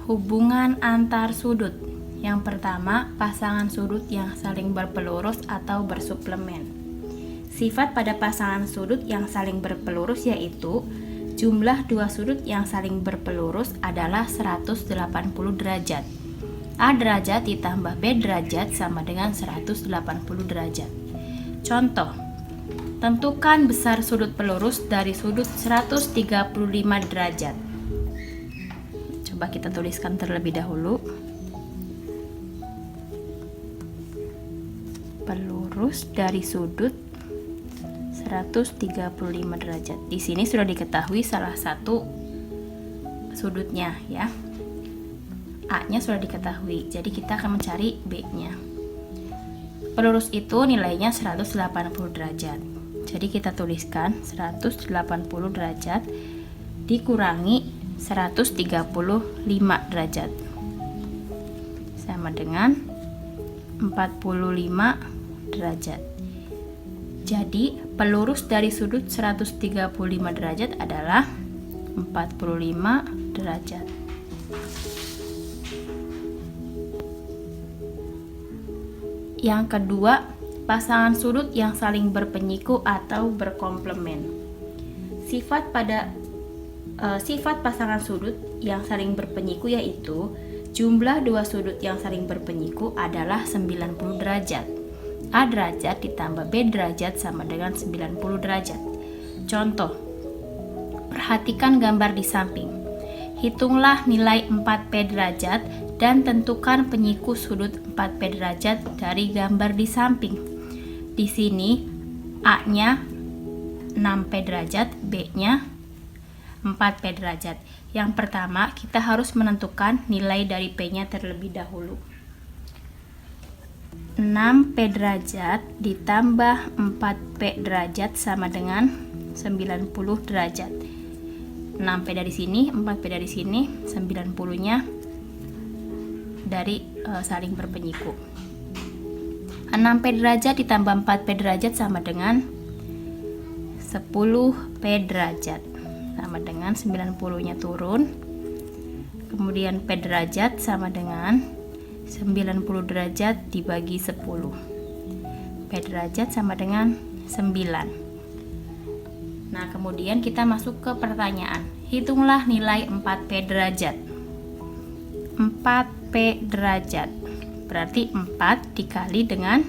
Hubungan antar sudut. Yang pertama, pasangan sudut yang saling berpelurus atau bersuplemen. Sifat pada pasangan sudut yang saling berpelurus yaitu jumlah dua sudut yang saling berpelurus adalah 180 derajat. A derajat ditambah B derajat sama dengan 180 derajat. Contoh, tentukan besar sudut pelurus dari sudut 135 derajat. Coba kita tuliskan terlebih dahulu. Pelurus dari sudut 135 derajat. Di sini sudah diketahui salah satu sudutnya ya. A-nya sudah diketahui. Jadi kita akan mencari B-nya. Pelurus itu nilainya 180 derajat. Jadi kita tuliskan 180 derajat dikurangi 135 derajat sama dengan 45 derajat. Jadi pelurus dari sudut 135 derajat adalah 45 derajat. Yang kedua, pasangan sudut yang saling berpenyiku atau berkomplemen. Sifat pasangan sudut yang saling berpenyiku yaitu jumlah dua sudut yang saling berpenyiku adalah 90 derajat. A derajat ditambah B derajat sama dengan 90 derajat. Contoh, perhatikan gambar di samping. Hitunglah nilai 4P derajat dan tentukan penyiku sudut 4P derajat dari gambar di samping. Di sini A-nya 6P derajat, B-nya 4P derajat. Yang pertama, kita harus menentukan nilai dari P-nya terlebih dahulu. 6P derajat ditambah 4P derajat sama dengan 90 derajat. 6P dari sini, 4P dari sini, 90-nya dari saling berpenyiku. 6P derajat ditambah 4P derajat sama dengan 10P derajat. Sama dengan 90-nya turun. Kemudian P derajat sama dengan 90 derajat dibagi 10. P derajat sama dengan 9. Nah, kemudian kita masuk ke pertanyaan. Hitunglah nilai 4P derajat. 4P derajat berarti 4 dikali dengan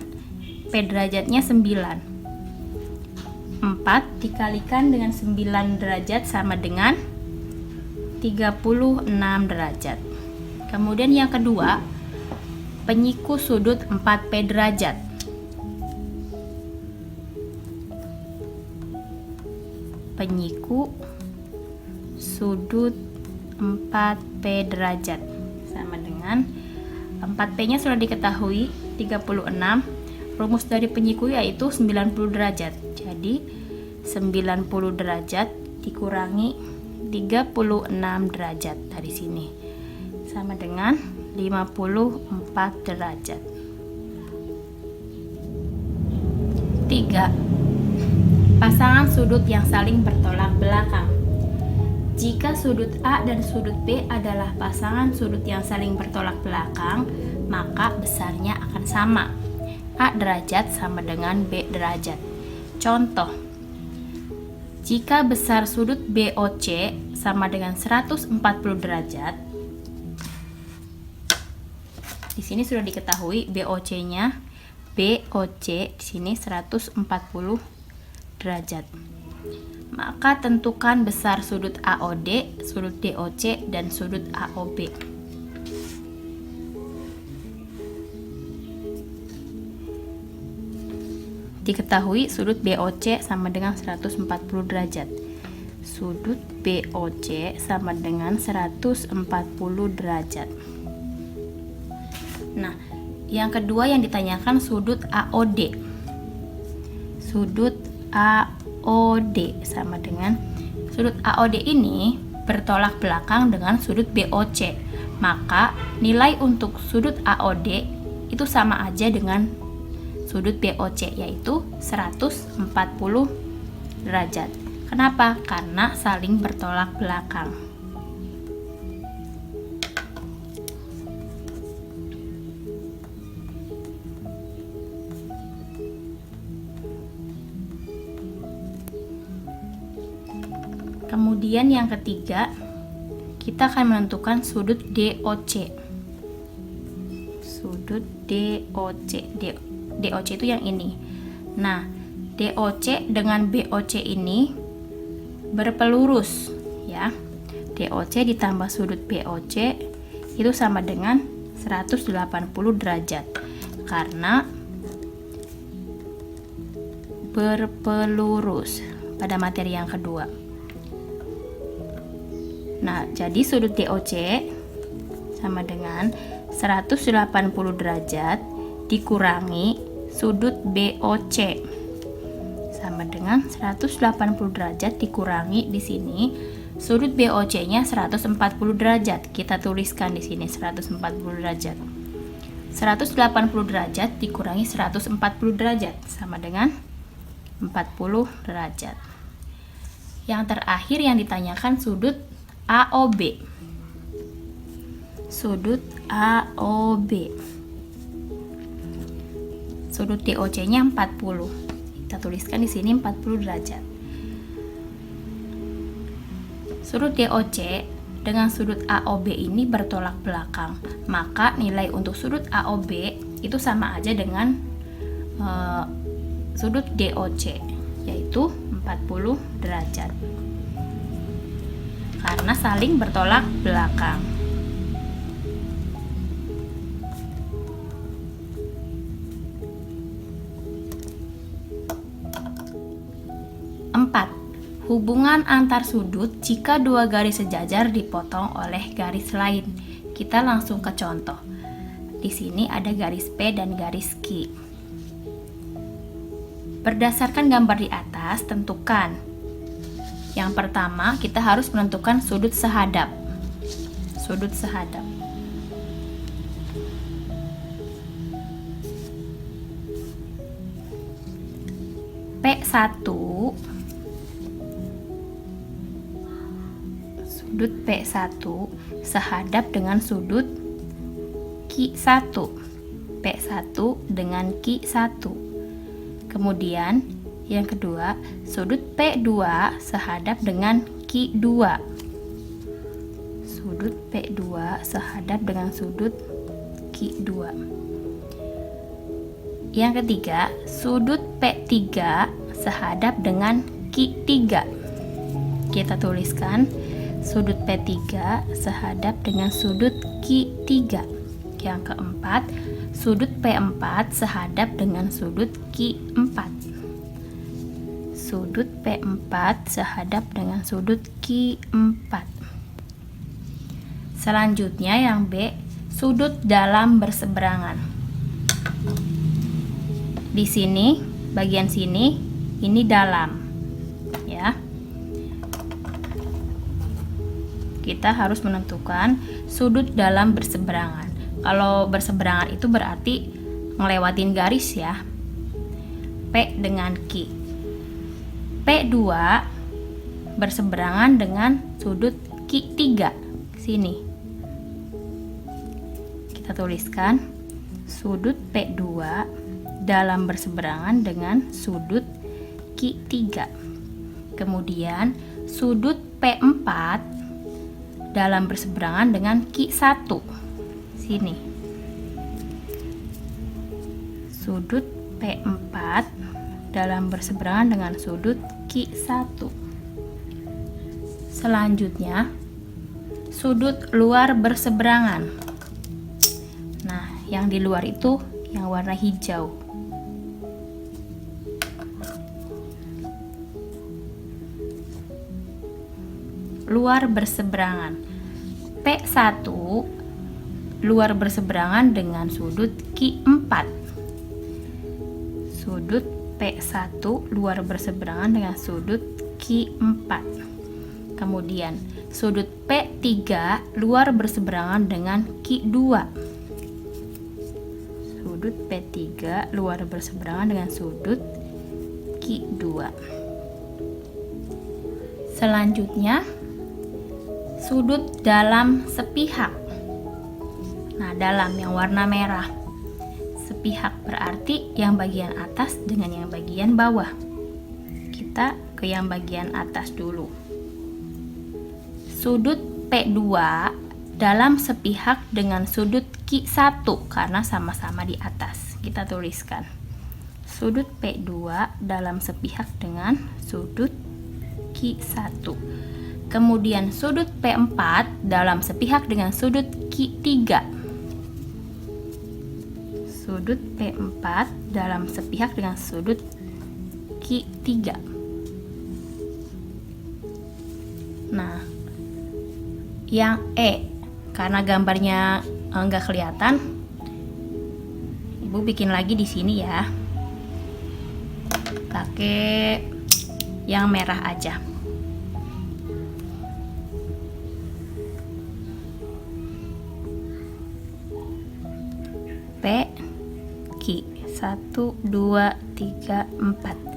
P derajatnya 9. 4 dikalikan dengan 9 derajat sama dengan 36 derajat. Kemudian yang kedua, penyiku sudut 4P derajat. Penyiku sudut 4P derajat sama dengan 4P-nya sudah diketahui 36. Rumus dari penyiku yaitu 90 derajat. Jadi 90 derajat dikurangi 36 derajat dari sini sama dengan 54 derajat. 3. Pasangan sudut yang saling bertolak belakang. Jika sudut A dan sudut B adalah pasangan sudut yang saling bertolak belakang, maka besarnya akan sama. A derajat sama dengan B derajat. Contoh, jika besar sudut BOC sama dengan 140 derajat, di sini sudah diketahui BOC-nya, BOC di sini 140 derajat. Maka tentukan besar sudut AOD, sudut DOC, dan sudut AOB. Diketahui sudut BOC sama dengan 140 derajat. Sudut BOC sama dengan 140 derajat. Nah, yang kedua yang ditanyakan sudut AOD. Sudut AOD sama dengan sudut AOD ini bertolak belakang dengan sudut BOC. Maka nilai untuk sudut AOD itu sama aja dengan sudut BOC, yaitu 140 derajat. Kenapa? Karena saling bertolak belakang. Kemudian yang ketiga, kita akan menentukan sudut DOC. Sudut DOC. DOC itu yang ini. Nah, DOC dengan BOC ini berpelurus ya. DOC ditambah sudut BOC itu sama dengan 180 derajat karena berpelurus pada materi yang kedua. Nah, jadi sudut DOC sama dengan 180 derajat dikurangi sudut BOC sama dengan 180 derajat dikurangi di sini sudut BOC-nya 140 derajat. Kita tuliskan di sini 140 derajat. 180 derajat dikurangi 140 derajat sama dengan 40 derajat. Yang terakhir yang ditanyakan sudut AOB. Sudut AOB. Sudut DOC-nya 40. Kita tuliskan di sini 40 derajat. Sudut DOC dengan sudut AOB ini bertolak belakang, maka nilai untuk sudut AOB itu sama aja dengan sudut DOC, yaitu 40 derajat. Karena saling bertolak belakang. Hubungan antar sudut jika dua garis sejajar dipotong oleh garis lain. Kita langsung ke contoh. Di sini ada garis P dan garis Q. Berdasarkan gambar di atas, tentukan. Yang pertama, kita harus menentukan sudut sehadap. Sudut sehadap. P1 sudut P1 sehadap dengan sudut Q1. P1 dengan Q1. Kemudian yang kedua, sudut P2 sehadap dengan Q2. Sudut P2 sehadap dengan sudut Q2. Yang ketiga, sudut P3 sehadap dengan Q3. Kita tuliskan sudut P3 sehadap dengan sudut Q3. Yang keempat, sudut P4 sehadap dengan sudut Q4. Sudut P4 sehadap dengan sudut Q4. Selanjutnya yang B, sudut dalam berseberangan. Di sini, bagian sini, ini dalam. Ya. Kita harus menentukan sudut dalam berseberangan. Kalau berseberangan itu berarti ngelewatin garis ya. P dengan Q. P2 berseberangan dengan sudut Q3. Sini. Kita tuliskan sudut P2 dalam berseberangan dengan sudut Q3. Kemudian sudut P4 dalam berseberangan dengan Q1. Sini. Sudut P4 dalam berseberangan dengan sudut Q1. Selanjutnya, sudut luar berseberangan. Nah, yang di luar itu yang warna hijau. Luar berseberangan. P1 luar berseberangan dengan sudut Q4. Sudut P1 luar berseberangan dengan sudut Q4. Kemudian sudut P3 luar berseberangan dengan Q2. Sudut P3 luar berseberangan dengan sudut Q2. Selanjutnya, sudut dalam sepihak. Nah, dalam yang warna merah. Sepihak berarti yang bagian atas dengan yang bagian bawah. Kita ke yang bagian atas dulu. sudut P2 dalam sepihak dengan sudut Q1 karena sama-sama di atas. Kita tuliskan sudut P2 dalam sepihak dengan sudut Q1. Kemudian sudut P4 dalam sepihak dengan sudut Q3. Sudut P4 dalam sepihak dengan sudut Q3. Nah, yang E, karena gambarnya enggak kelihatan, Ibu bikin lagi di sini ya. Pakai yang merah aja. P, Q, 1, 2, 3, 4.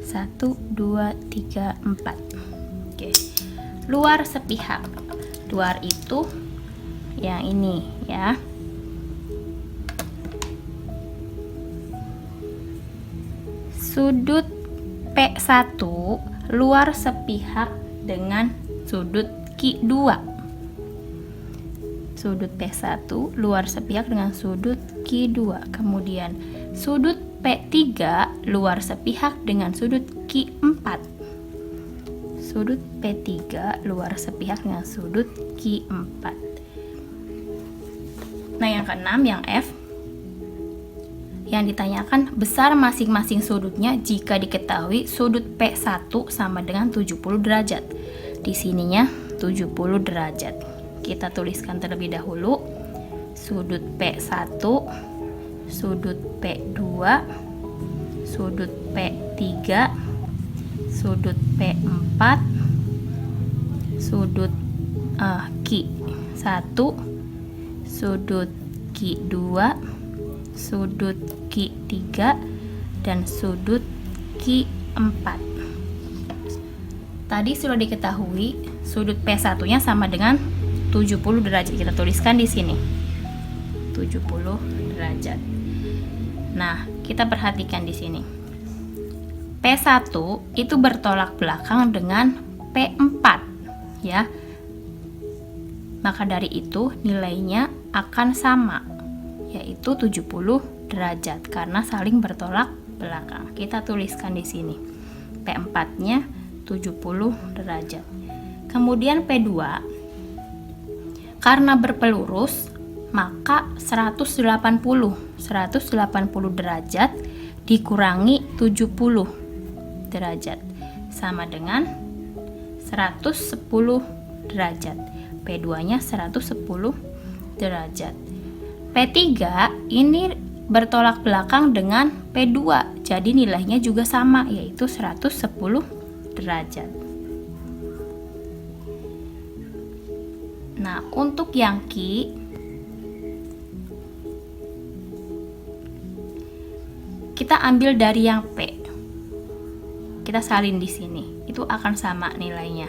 1, 2, 3, 4. Oke. Luar sepihak. Luar itu yang ini ya. Sudut P1 luar sepihak dengan sudut Q2. Sudut P1 luar sepihak dengan sudut Q2. Kemudian sudut P3 luar sepihak dengan sudut Q4. Sudut P3 luar sepihak dengan sudut Q4. Nah, yang keenam, yang F, yang ditanyakan besar masing-masing sudutnya jika diketahui sudut P1 sama dengan 70 derajat. Di sininya 70 derajat. Kita tuliskan terlebih dahulu sudut P1, sudut P2, sudut P3, sudut P4, sudut Q1, sudut Q2, sudut Q3, dan sudut Q4. Tadi sudah diketahui sudut P1-nya sama dengan 70 derajat. Kita tuliskan di sini 70 derajat. Nah, kita perhatikan di sini. P1 itu bertolak belakang dengan P4 ya. Maka dari itu nilainya akan sama, yaitu 70 derajat karena saling bertolak belakang. Kita tuliskan di sini. P4-nya 70 derajat. Kemudian P2 karena berpelurus maka 180 derajat dikurangi 70 derajat sama dengan 110 derajat. P2-nya 110 derajat. P3 ini bertolak belakang dengan P2, jadi nilainya juga sama, yaitu 110 derajat. Nah, untuk yang Q, kita ambil dari yang P. Kita salin di sini. Itu akan sama nilainya.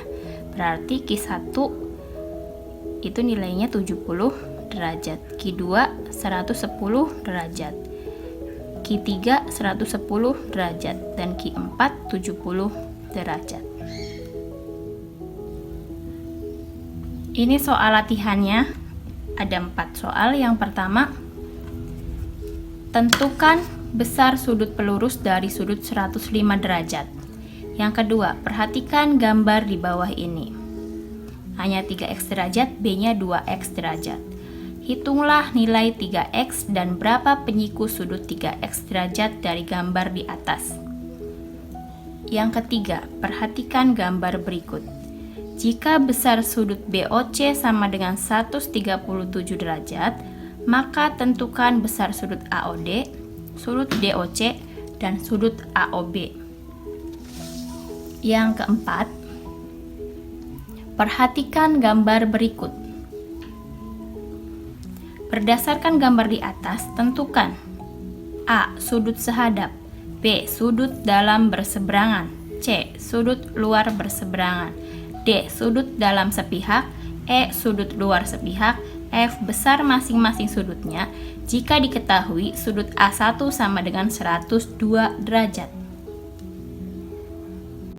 Berarti Q1 itu nilainya 70 derajat. Q2 110 derajat. Q3 110 derajat dan Q4 70 derajat. Ini soal latihannya. Ada 4 soal. Yang pertama, tentukan besar sudut pelurus dari sudut 105 derajat. Yang kedua, perhatikan gambar di bawah ini. Hanya 3x derajat, B-nya 2x derajat. Hitunglah nilai 3x dan berapa penyiku sudut 3x derajat dari gambar di atas. Yang ketiga, perhatikan gambar berikut. Jika besar sudut BOC sama dengan 137 derajat, maka tentukan besar sudut AOD, sudut DOC, dan sudut AOB. Yang keempat, perhatikan gambar berikut. Berdasarkan gambar di atas, tentukan A. Sudut sehadap, B. Sudut dalam berseberangan, C. Sudut luar berseberangan, D. Sudut dalam sepihak, E. Sudut luar sepihak, F. Besar masing-masing sudutnya jika diketahui sudut A1 sama dengan 102 derajat.